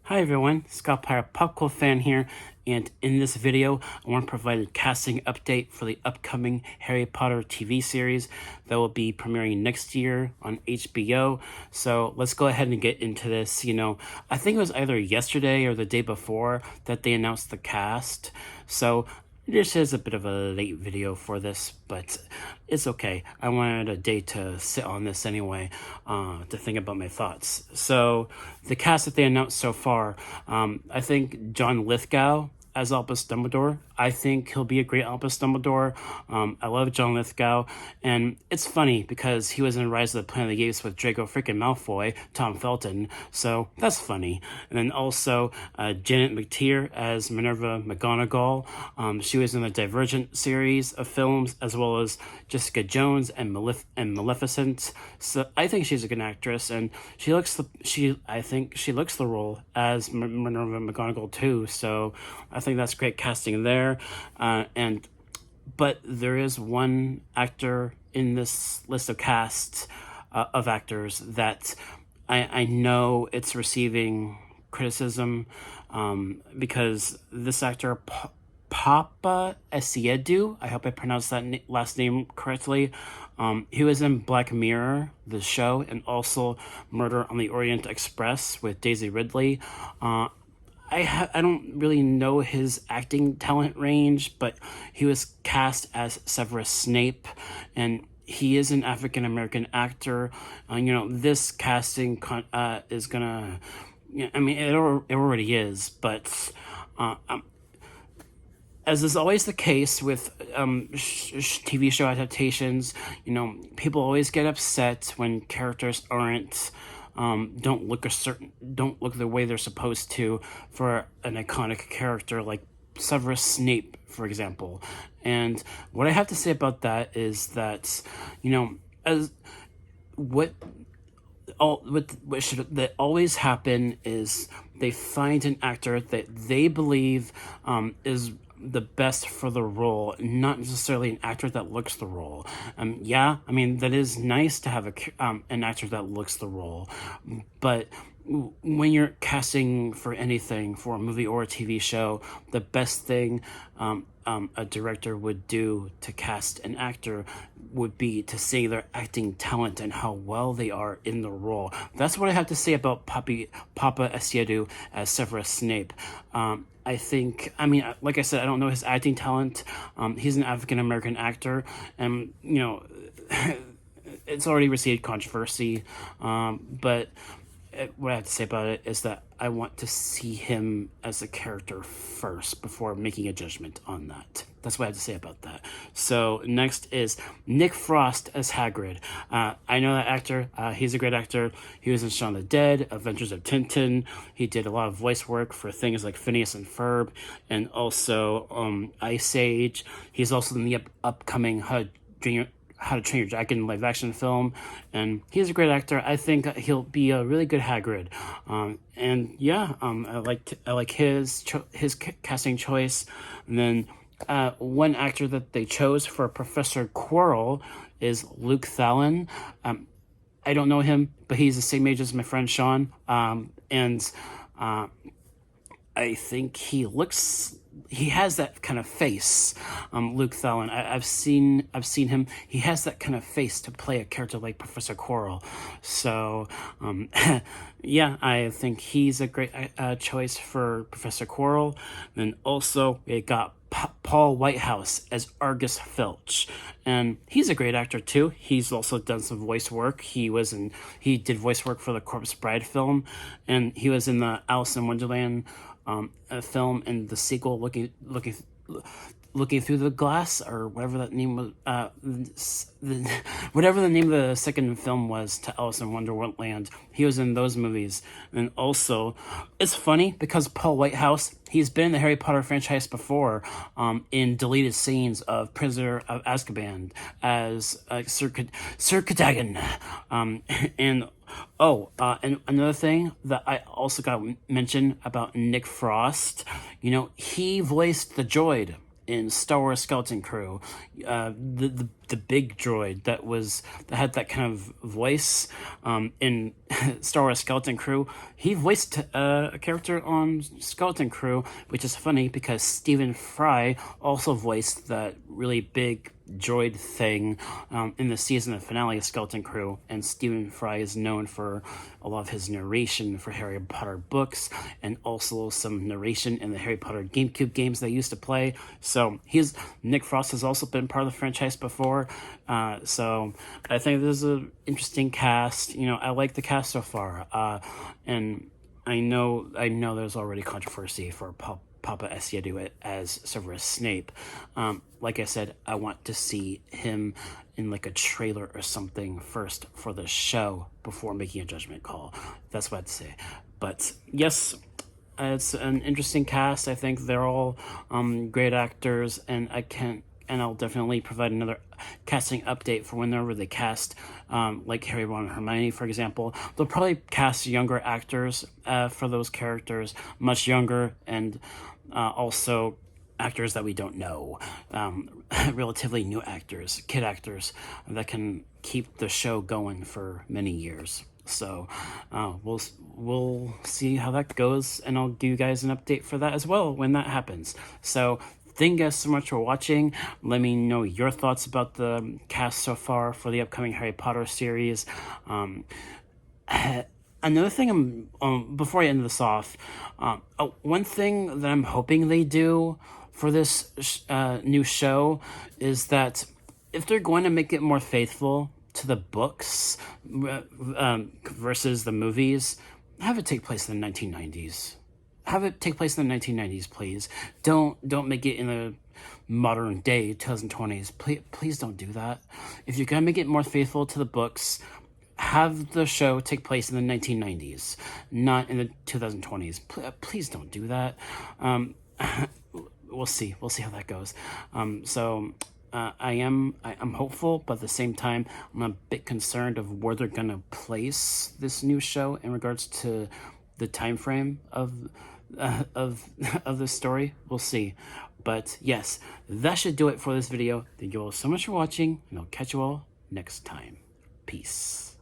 Hi everyone, Scott Pyre, Pop Culture Fan here, and in this video, I want to provide a casting update for the upcoming Harry Potter TV series that will be premiering next year on HBO. So let's go ahead and get into this. I think it was either yesterday or the day before that they announced the cast. So this is a bit of a late video for this, but it's okay. I wanted a day to sit on this anyway, to think about my thoughts. So the cast that they announced so far, I think John Lithgow as Albus Dumbledore. I think he'll be a great Albus Dumbledore. I love John Lithgow, and it's funny because he was in Rise of the Planet of the Apes with Draco freaking Malfoy, Tom Felton, so that's funny. And then also Janet McTeer as Minerva McGonagall. She was in the Divergent series of films, as well as Jessica Jones and Maleficent. So I think she's a good actress, and I think she looks the role as Minerva McGonagall too. So I think that's great casting there. But there is one actor in this list of cast of actors that I know it's receiving criticism because this actor, Paapa Esiedu, I hope I pronounced that last name correctly. He was in Black Mirror, the show, and also Murder on the Orient Express with Daisy Ridley. I don't really know his acting talent range, but he was cast as Severus Snape, and he is an African-American actor. This casting is gonna, it already is, but as is always the case with TV show adaptations, people always get upset when characters don't look the way they're supposed to for an iconic character like Severus Snape, for example. And what I have to say about that is that, what should always happen is they find an actor that they believe is the best for the role, not necessarily an actor that looks the role. That is nice to have an actor that looks the role, but when you're casting for anything, for a movie or a TV show, the best thing a director would do to cast an actor would be to see their acting talent and how well they are in the role. That's what I have to say about Paapa Esiedu as Severus Snape. Like I said, I don't know his acting talent. He's an African-American actor, and, it's already received controversy, but what I have to say about it is that I want to see him as a character first before making a judgment on that. That's what I have to say about that. So next is Nick Frost as Hagrid. I know that actor. He's a great actor. He was in Shaun of the Dead, Adventures of Tintin. He did a lot of voice work for things like Phineas and Ferb, and also Ice Age. He's also in the upcoming How to Train Your Dragon live action film, and he's a great actor. I think he'll be a really good Hagrid. I like his casting choice. And then one actor that they chose for Professor Quirrell is Luke Thallon. I don't know him, but he's the same age as my friend Sean, and I think he has that kind of face, Luke Thallon. I've seen him. He has that kind of face to play a character like Professor Quirrell. So, I think he's a great choice for Professor Quirrell. Then also we got Paul Whitehouse as Argus Filch, and he's a great actor too. He's also done some voice work. He did voice work for the Corpse Bride film, and he was in the Alice in Wonderland a film and the sequel, looking through the glass, or whatever that name was, whatever the name of the second film was to Alice in Wonderland. He was in those movies. And also, it's funny because Paul Whitehouse, he's been in the Harry Potter franchise before, in deleted scenes of Prisoner of Azkaban as Sir Cadogan. And another thing that I also got to mention about Nick Frost, he voiced the Droid in Star Wars Skeleton Crew, the big droid that had that kind of voice in Star Wars Skeleton Crew. He voiced a character on Skeleton Crew, which is funny because Stephen Fry also voiced that really big droid thing in the season finale of Skeleton Crew, and Stephen Fry is known for a lot of his narration for Harry Potter books and also some narration in the Harry Potter GameCube games they used to play. So Nick Frost has also been part of the franchise before. So I think this is an interesting cast. I like the cast so far. And I know there's already controversy for Paapa Esiedu as Severus Snape. Like I said, I want to see him in like a trailer or something first for the show before making a judgment call. That's what I'd say. But yes, it's an interesting cast. I think they're all great actors, and I'll definitely provide another casting update for whenever they cast, like Harry, Ron, and Hermione, for example. They'll probably cast younger actors for those characters, much younger, and also actors that we don't know, relatively new actors, kid actors that can keep the show going for many years. So we'll see how that goes, and I'll give you guys an update for that as well when that happens. So thank you guys so much for watching. Let me know your thoughts about the cast so far for the upcoming Harry Potter series. Another thing, before I end this off, one thing that I'm hoping they do for this new show is that if they're going to make it more faithful to the books versus the movies, have it take place in the 1990s. Have it take place in the 1990s, please. Don't make it in the modern day 2020s. Please don't do that. If you're gonna make it more faithful to the books, have the show take place in the 1990s, not in the 2020s. Please don't do that. We'll see how that goes. I'm hopeful, but at the same time, I'm a bit concerned of where they're gonna place this new show in regards to the time frame of the story. We'll see. But yes, that should do it for this video. Thank you all so much for watching, and I'll catch you all next time. Peace.